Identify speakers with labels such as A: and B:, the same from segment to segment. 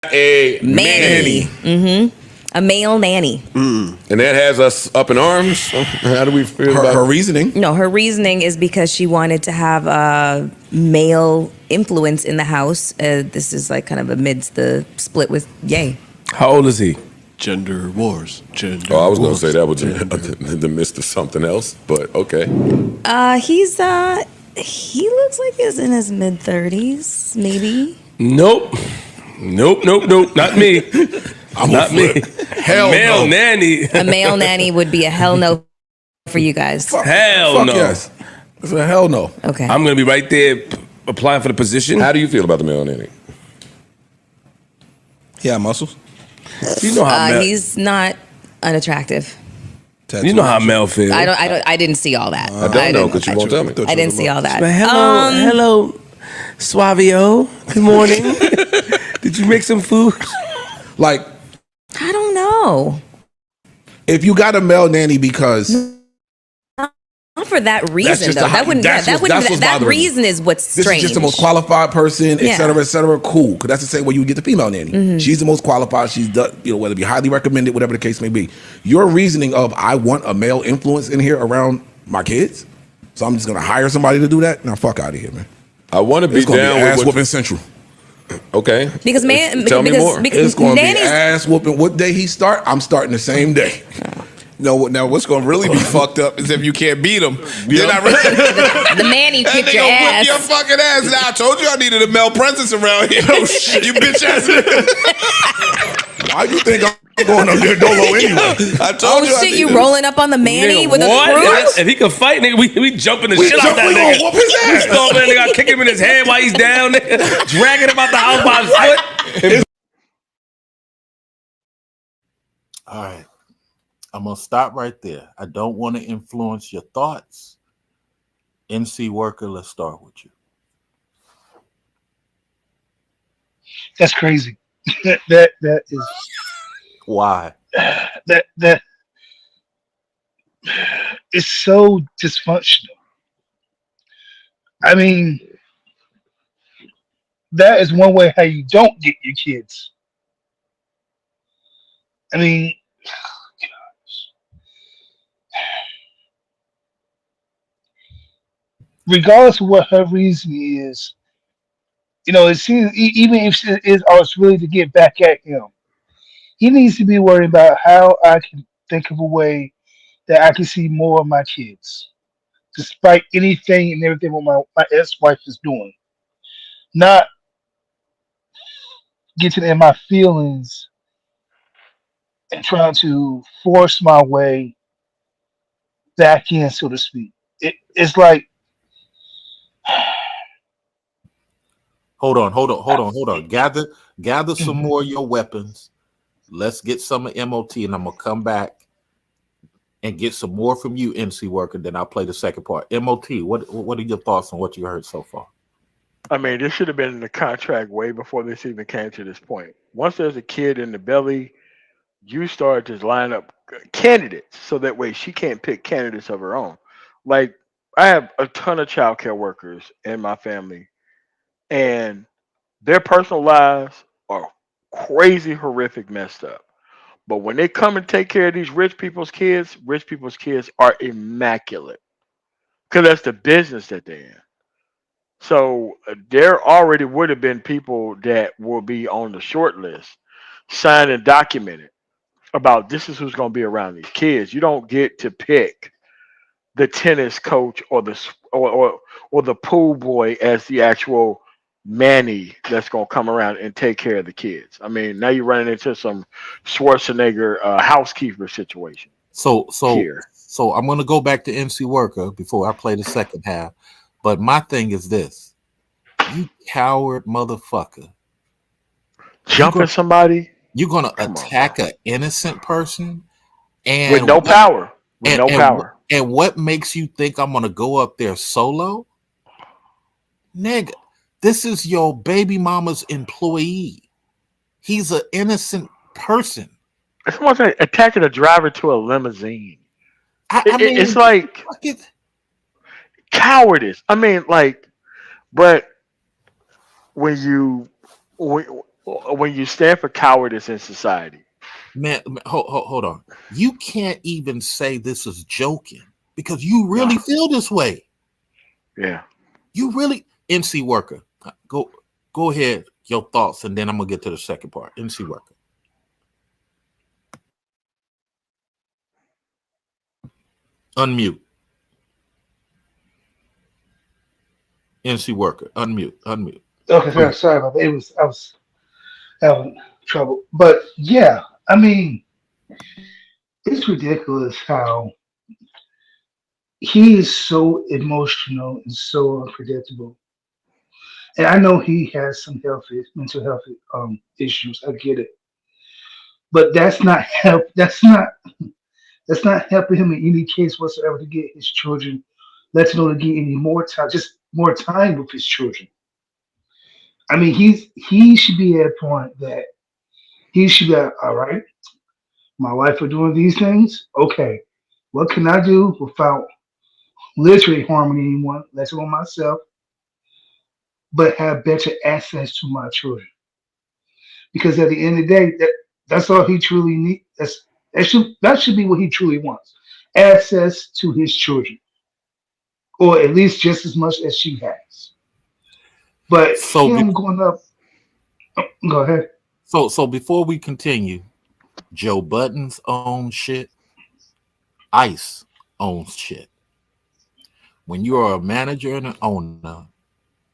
A: a nanny.
B: Mm-hmm. A male nanny.
A: And that has us up in arms. How do we feel about
C: her reasoning?
B: No, her reasoning is because she wanted to have a male influence in the house. This is like kind of amidst the split with Ye.
D: How old is he?
E: Gender wars. Gender.
A: I was going to
E: wars.
A: say that was in the midst of something else, but okay.
B: He looks like he's in his mid-30s, maybe.
D: Nope. Not me. Not me.
C: Hell
D: male
C: no.
D: nanny.
B: A male nanny would be a hell no for you guys.
D: Hell no.
C: Yes. It's a hell no.
B: Okay.
D: I'm gonna be right there applying for the position.
A: How do you feel about the male nanny?
C: Yeah, muscles.
D: You know how Mel,
B: he's not unattractive.
D: you know how Mel feels.
B: I didn't see all that.
A: I don't know because you won't tell me.
B: I didn't see all that.
D: But hello, Suavio. Good morning. Did you make some food?
C: Like,
B: I don't know.
C: if you got a male nanny because
B: Not for that reason,
C: just
B: though.
C: a hot- that's what's
B: That
C: bothering me.
B: reason is what's
C: this
B: strange.
C: is just the most qualified person,
B: Yeah.
C: et cetera, cool. Because that's the same way you would get the female nanny. She's the most qualified. She's done, whether it be highly recommended, whatever the case may be. Your reasoning of I want a male influence in here around my kids, so I'm just gonna hire somebody to do that. Now fuck out of here, man.
A: I want to be
C: It's gonna
A: down
C: be
A: with
C: ass
A: what
C: whooping central.
A: Okay.
B: Because
A: Tell me more.
C: It's gonna be
B: nannies.
C: ass whooping. What day he start? I'm starting the same day.
F: No, now what's going to really be fucked up is if you can't beat them. Then I
B: The nanny
F: That
B: kicked
F: nigga
B: your
F: gonna whip
B: ass.
F: your fucking ass. Now I told you I needed a male presence around here. Oh shit, you bitch ass.
C: Why you think I'm going up there dolo anyway?
F: I told you.
B: Oh shit! You rolling up on the manny with a
D: What?
B: crew?
D: If he can fight, nigga, we jumping the
C: We
D: shit out that
C: gonna
D: nigga.
C: whoop his ass.
D: We stomp that nigga, kick him in his head while he's down there, dragging him out the house by his foot.
G: All right. I'm going to stop right there. I don't want to influence your thoughts. NC Worker, let's start with you.
H: That's crazy. that is
G: Why?
H: that it's so dysfunctional. I mean, that is one way how you don't get your kids. I mean, regardless of what her reason is, it seems even if she is or it's really to get back at him, he needs to be worried about how I can think of a way that I can see more of my kids, despite anything and everything what my ex-wife is doing. Not getting in my feelings and trying to force my way back in, so to speak. It's like
G: Hold on. Gather some more of your weapons. Let's get some of MOT, and I'm going to come back and get some more from you, NC Worker. Then I'll play the second part. MOT, what are your thoughts on what you heard so far?
I: I mean, this should have been in the contract way before this even came to this point. Once there's a kid in the belly, you start to line up candidates so that way she can't pick candidates of her own. Like, I have a ton of childcare workers in my family, and their personal lives are crazy, horrific, messed up. But when they come and take care of these rich people's kids are immaculate because that's the business that they're in. So there already would have been people that will be on the short list, signed and documented about this is who's going to be around these kids. You don't get to pick the tennis coach or or the pool boy as the actual Manny that's gonna come around and take care of the kids. I mean, now you're running into some Schwarzenegger housekeeper situation.
G: So
I: Here.
G: I'm gonna go back to NC Worker before I play the second half. But my thing is this: you coward motherfucker.
I: Jumping somebody
G: You're gonna
I: Come on,
G: attack an innocent person and
I: with no power. With no
G: and
I: power.
G: and what makes you think I'm gonna go up there solo? Nigga, this is your baby mama's employee. He's an innocent person.
I: It's almost like attacking a driver to a limousine.
G: I mean,
I: It's like
G: fuck it.
I: cowardice. I mean, like, but when you when, when you stand for cowardice in society.
G: Man, hold on. You can't even say this is joking because you really feel this way.
I: Yeah.
G: You really, NC Worker. Go ahead, your thoughts, and then I'm gonna get to the second part. NC Worker. Unmute. NC Worker. Unmute.
H: Okay, sorry about that. I was having trouble. But yeah, I mean, it's ridiculous how he is so emotional and so unpredictable. And I know he has some mental health issues. I get it, but that's not help. That's not helping him in any case whatsoever to get his children. Let alone to get any more time, just more time with his children. I mean, he should be at a point that he should be like, all right. My wife are doing these things. Okay, what can I do without literally harming anyone, let alone myself, but have better access to my children? Because at the end of the day, that's all he truly needs. That should be what he truly wants: access to his children, or at least just as much as she has. But
G: So,
H: him going up, go ahead.
G: so before we continue, Joe Budden's own shit. ICE owns shit. When you are a manager and an owner,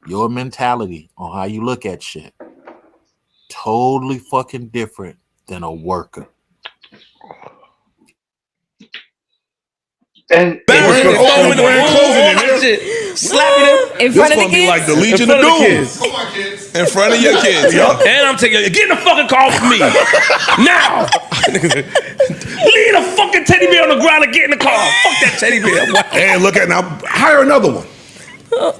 G: your mentality on how you look at shit totally fucking different than a worker.
H: And
F: We're closing in there.
D: Slapping him
B: In
F: This
B: front of the
F: gonna be
B: kids.
F: like the
D: in
F: Legion
D: front
F: of
D: of the
F: Doom
D: kids.
F: in front of your kids.
D: Yup. And I'm taking get in the fucking car with me now. Leave the fucking teddy bear on the ground and get in the car. Fuck that teddy bear.
C: And look at now, hire another one.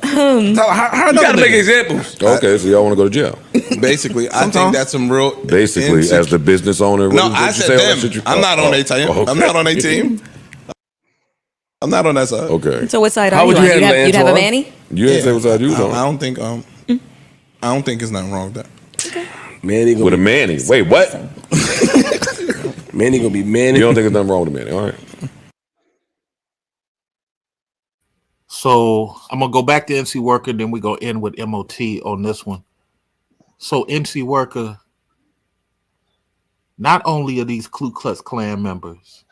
C: Hire
D: You
C: another
D: gotta make
C: nigga.
D: examples.
A: Okay, so y'all want to go to jail?
F: Basically, I think that's some real.
A: Basically,
F: insecure-
A: as the business owner.
F: No,
A: what
F: I
A: you
F: said
A: say on that
F: them.
A: shit you-
F: I'm not on their
A: oh,
F: team.
A: okay.
F: I'm not on their team. I'm not on that side.
A: Okay.
B: So what side
D: How
B: are you
D: would
B: on?
D: you
B: You'd
D: handle
B: have,
D: it,
B: you'd have a
D: Antoine?
B: Manny?
A: You didn't say what side you was
F: I
A: on.
F: don't think it's nothing wrong with that.
D: Manny
A: With a Manny. Wait, what?
D: Manny gonna be Manny.
A: You don't think there's nothing wrong with a Manny? All right.
G: So I'm gonna go back to NC Worker, then we go end with MOT on this one. So NC Worker, not only are these Ku Klux Klan members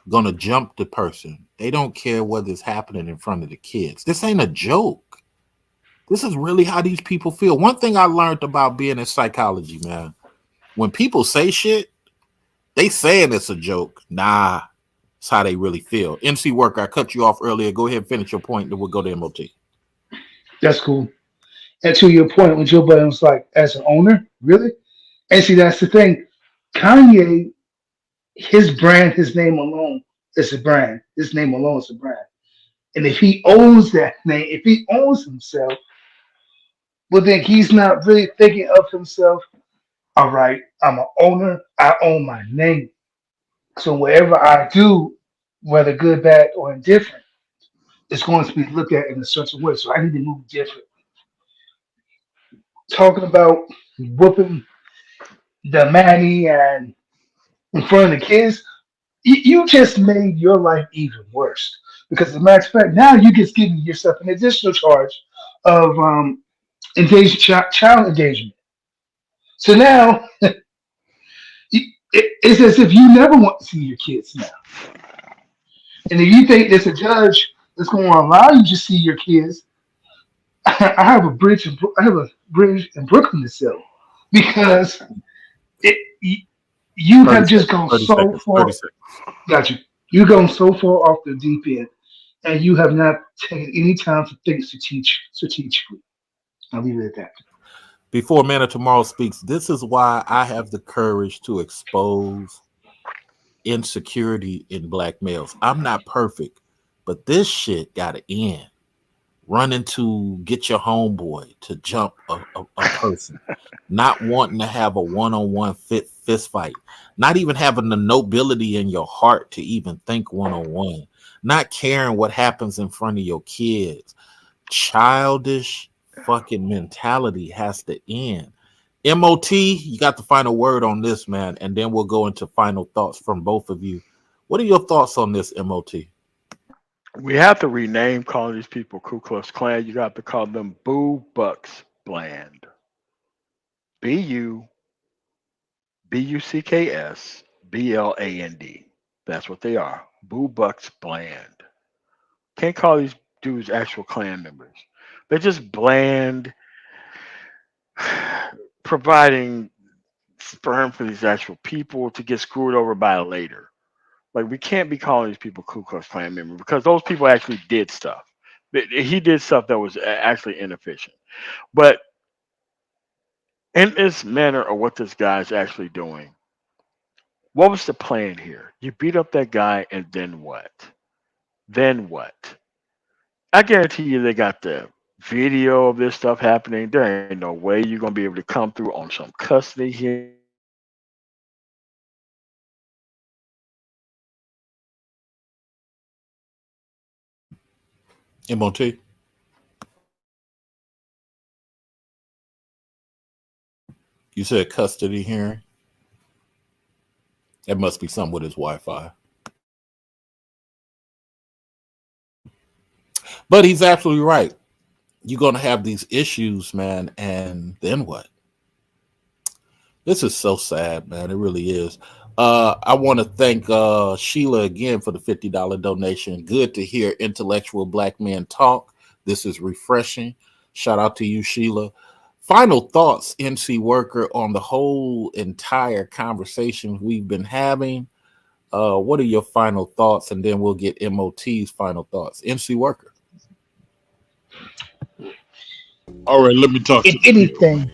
G: gonna jump the person, they don't care whether it's happening in front of the kids. This ain't a joke. This is really how these people feel. One thing I learned about being in psychology, man, when people say shit, they saying it's a joke. Nah, it's how they really feel. NC Worker, I cut you off earlier. Go ahead and finish your point, then we'll go to MOT.
H: That's cool. And to your point, when Joe Budden was like, as an owner, really? And see, that's the thing. Kanye, his brand, his name alone is a brand. His name alone is a brand. And if he owns that name, if he owns himself, well, then he's not really thinking of himself. All right, I'm an owner. I own my name. So whatever I do, whether good, bad, or indifferent, it's going to be looked at in a certain way. So I need to move different. Talking about whooping the Manny and in front of the kids, you just made your life even worse. Because as a matter of fact, now you just giving yourself an additional charge of child engagement. So now it's as if you never want to see your kids now. And if you think there's a judge that's going to allow you to see your kids, I have a bridge in Brooklyn to sell because you have just gone
G: 30
H: so
G: seconds,
H: far.
G: 30 seconds.
H: Got you. You've gone so far off the deep end, and you have not taken any time to think strategically. I'll leave it at that.
G: Before Man of Tomorrow speaks, this is why I have the courage to expose insecurity in black males. I'm not perfect, but this shit gotta end. Running to get your homeboy to jump a person, not wanting to have a one-on-one fist fight, not even having the nobility in your heart to even think one-on-one, not caring what happens in front of your kids. Childish fucking mentality has to end. MOT, you got the final word on this, man, and then we'll go into final thoughts from both of you. What are your thoughts on this, MOT?
I: We have to rename calling these people Ku Klux Klan. You got to call them Boo Bucks Bland. BUCKS BLAND. That's what they are. Boo Bucks Bland. Can't call these dudes actual Klan members. They're just bland, providing sperm for these actual people to get screwed over by later. Like, we can't be calling these people Ku Klux Klan members because those people actually did stuff. He did stuff that was actually inefficient. But in this manner of what this guy's actually doing, what was the plan here? You beat up that guy, and then what? Then what? I guarantee you they got the video of this stuff happening. There ain't no way you're going to be able to come through on some custody here.
G: MOT? You said custody hearing? That must be something with his Wi-Fi. But he's absolutely right. You're going to have these issues, man, and then what? This is so sad, man. It really is. I want to thank Sheila again for the $50 donation. Good to hear intellectual black men talk. This is refreshing. Shout out to you, Sheila. Final thoughts, NC Worker, on the whole entire conversation we've been having. What are your final thoughts? And then we'll get MOT's final thoughts. NC Worker.
E: All right, let me talk to
H: If anything,